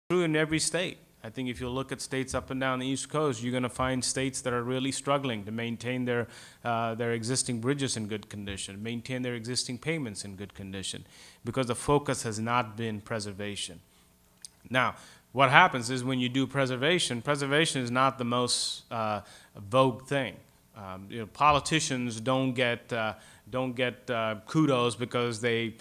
true in every state. I think if you look at states up and down the East Coast, you're going to find states that are really struggling to maintain their existing bridges in good condition, maintain their existing payments in good condition, because the focus has not been preservation. Now, what happens is when you do preservation, preservation is not the most vogue thing. Politicians don't get kudos because they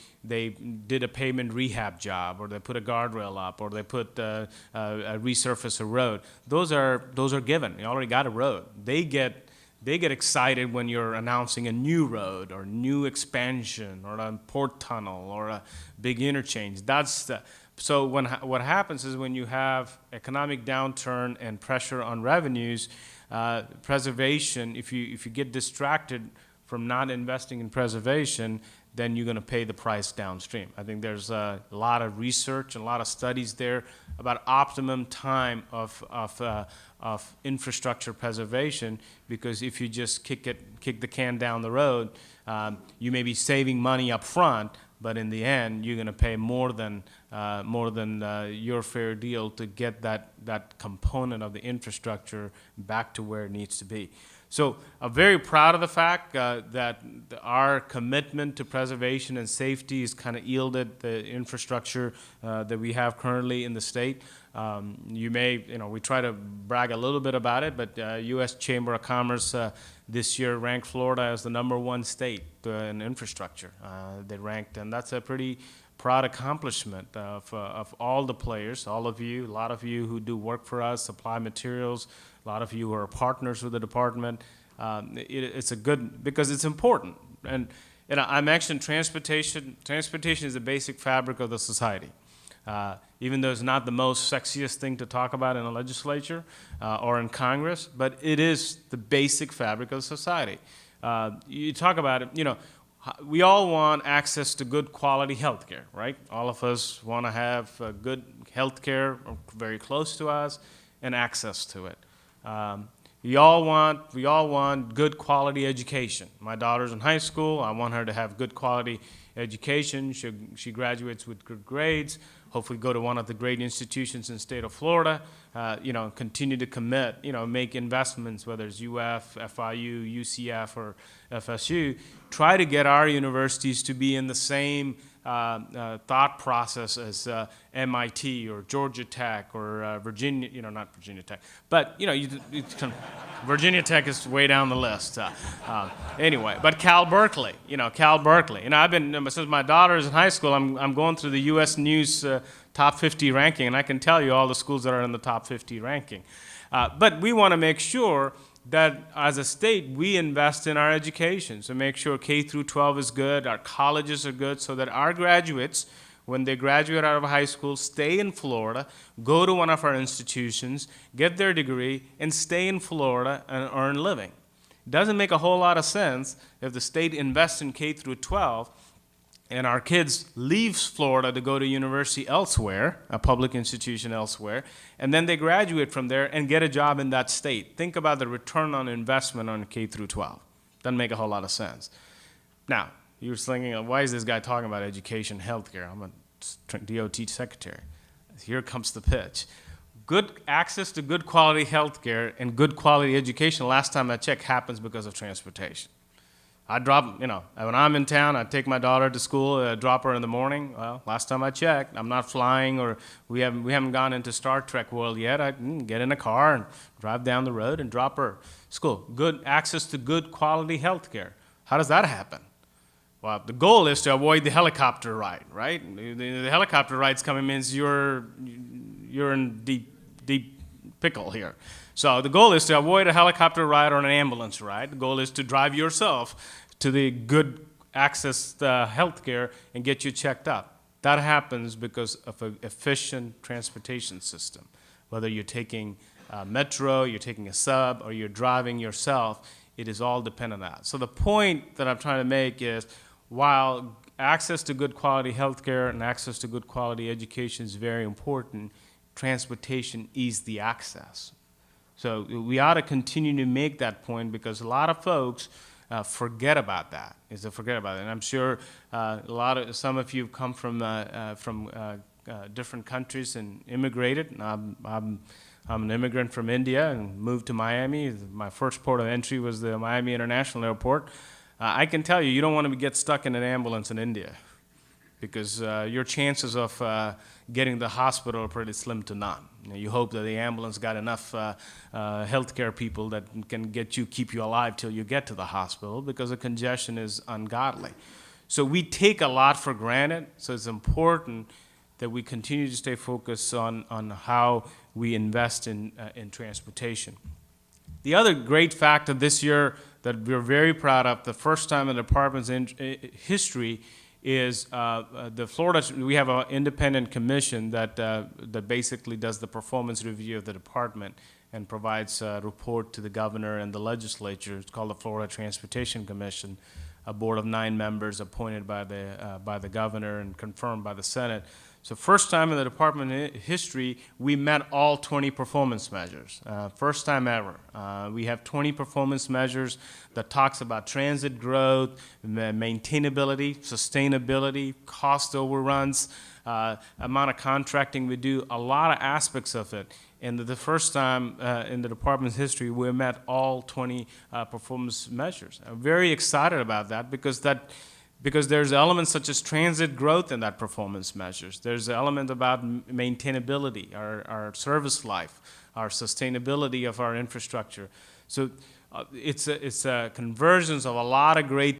did a pavement rehab job, or they put a guardrail up, or they put resurface a road. Those are given. You already got a road. They get excited when you're announcing a new road or new expansion or a port tunnel or a big interchange. So what happens is when you have economic downturn and pressure on revenues, preservation, if you get distracted from not investing in preservation, then you're going to pay the price downstream. I think there's a lot of research and a lot of studies there about optimum time of infrastructure preservation, because if you just kick the can down the road, you may be saving money up front, but in the end, you're going to pay more than your fair deal to get that component of the infrastructure back to where it needs to be. So I'm very proud of the fact that our commitment to preservation and safety has kind of yielded the infrastructure that we have currently in the state. We try to brag a little bit about it, but U.S. Chamber of Commerce this year ranked Florida as the #1 state in infrastructure. They ranked, and that's a pretty proud accomplishment of all the players, all of you, a lot of you who do work for us, supply materials, a lot of you who are partners with the department. It's a good, because it's important. And I mentioned transportation. Transportation is the basic fabric of the society. Even though it's not the most sexiest thing to talk about in a legislature or in Congress, but it is the basic fabric of society. You talk about it, we all want access to good quality health care, right? All of us want to have good health care very close to us and access to it. We all want good quality education. My daughter's in high school. I want her to have good quality education. She graduates with good grades, hopefully go to one of the great institutions in the state of Florida, continue to commit, make investments, whether it's UF, FIU, UCF, or FSU, try to get our universities to be in the same thought process as MIT or Georgia Tech or Virginia, not Virginia Tech, but Virginia Tech is way down the list. Anyway, but Cal Berkeley. I've been, since my daughter is in high school, I'm going through the U.S. News top 50 ranking, and I can tell you all the schools that are in the top 50 ranking. But we want to make sure that as a state, we invest in our education. So make sure K through 12 is good, our colleges are good, so that our graduates, when they graduate out of high school, stay in Florida, go to one of our institutions, get their degree, and stay in Florida and earn a living. It doesn't make a whole lot of sense if the state invests in K through 12 and our kids leave Florida to go to university elsewhere, a public institution elsewhere, and then they graduate from there and get a job in that state. Think about the return on investment on K through 12. Doesn't make a whole lot of sense. Now, you're thinking, why is this guy talking about education, healthcare? I'm a DOT secretary. Here comes the pitch. Good access to good quality healthcare and good quality education, last time I checked, happens because of transportation. I drop, when I'm in town, I take my daughter to school, drop her in the morning. Well, last time I checked, I'm not flying, or we haven't gone into Star Trek world yet. I can get in a car and drive down the road and drop her to school. Good access to good quality health care. How does that happen? Well, the goal is to avoid the helicopter ride, right? The helicopter ride's coming means you're in deep pickle here. So the goal is to avoid a helicopter ride or an ambulance ride. The goal is to drive yourself to the good access to health care and get you checked up. That happens because of an efficient transportation system. Whether you're taking a metro, you're taking a sub, or you're driving yourself, it is all dependent on that. So the point that I'm trying to make is, while access to good quality health care and access to good quality education is very important, transportation is the access. So we ought to continue to make that point, because a lot of folks forget about that. And I'm sure some of you come from different countries and immigrated. And I'm an immigrant from India and moved to Miami. My first port of entry was the Miami International Airport. I can tell you, you don't want to get stuck in an ambulance in India, because your chances of getting to the hospital are pretty slim to none. You hope that the ambulance got enough healthcare people that can keep you alive till you get to the hospital, because the congestion is ungodly. So we take a lot for granted, so it's important that we continue to stay focused on how we invest in transportation. The other great factor this year that we're very proud of, the first time in the department's history, is the Florida. We have an independent commission that basically does the performance review of the department and provides a report to the governor and the legislature. It's called the Florida Transportation Commission, a board of 9 members appointed by the governor and confirmed by the Senate. So first time in the department history, we met all 20 performance measures. First time ever. We have 20 performance measures that talks about transit growth, maintainability, sustainability, cost overruns, amount of contracting we do, a lot of aspects of it. And the first time in the department's history, we met all 20 performance measures. I'm very excited about that, because there's elements such as transit growth in that performance measures. There's an element about maintainability, our service life, our sustainability of our infrastructure. So it's a convergence of a lot of great